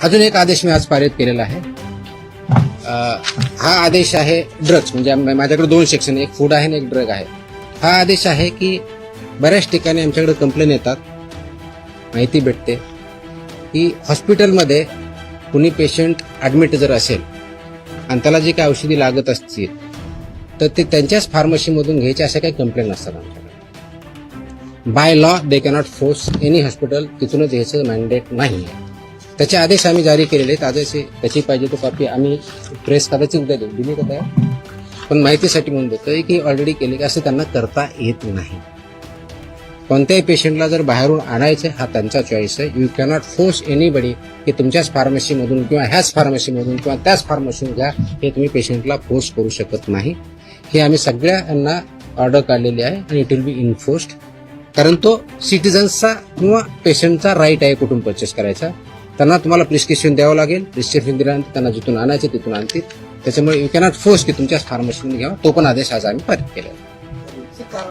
अजून एक आदेश मी आज पारित केलेला आहे. हा आदेश आहे ड्रग्ज, म्हणजे माझ्याकडे 2 सेक्शन, एक फूड आहे आणि एक ड्रग आहे. हा आदेश आहे की बऱ्याच ठिकाणी आमच्याकडे कंप्लेन येतात, माहिती भेटते की हॉस्पिटलमध्ये कुणी पेशंट ॲडमिट जर असेल आणि त्याला जी काही औषधी लागत असतील तर ते त्यांच्याच फार्मसीमधून घ्यायचे, अशा काही कंप्लेन असतात आमच्याकडे. By law they cannot force any hospital तिथूनच घ्यायचं मॅन्डेट नाही आहे. त्याचे आदेश आम्ही जारी केलेले आहेत. आदेश त्याची पाहिजे तो कॉपी आम्ही प्रेस कदाचित उद्या दिली का त्या, पण माहितीसाठी म्हणून देतोय की ऑलरेडी केले की असं त्यांना करता येत नाही. कोणत्याही पेशंटला जर बाहेरून आणायचं हा त्यांचा चॉईस आहे. यू कॅनॉट फोर्स एनीबडी की तुमच्याच फार्मसीमधून किंवा ह्याच फार्मसीमधून किंवा त्याच फार्मसीमधून घ्या, हे तुम्ही पेशंटला फोर्स करू शकत नाही. हे आम्ही सगळ्यांना ऑर्डर काढलेली आहे आणि इट विल बी इन्फोर्स्ड, कारण तो सिटिझन्सचा किंवा पेशंटचा राईट आहे कुठून परचेस करायचा. त्यांना तुम्हाला प्रिस्क्रिप्शन द्यावं लागेल. प्रिस्क्रिप्शन दिल्यानंतर त्यांना जिथून आणायचे तिथून आणतील. त्याच्यामुळे यू कॅनॉट फोर्स की तुमच्याच फार्मसीमधून घ्यावा. तो पण आदेश आज आम्ही पारित केला.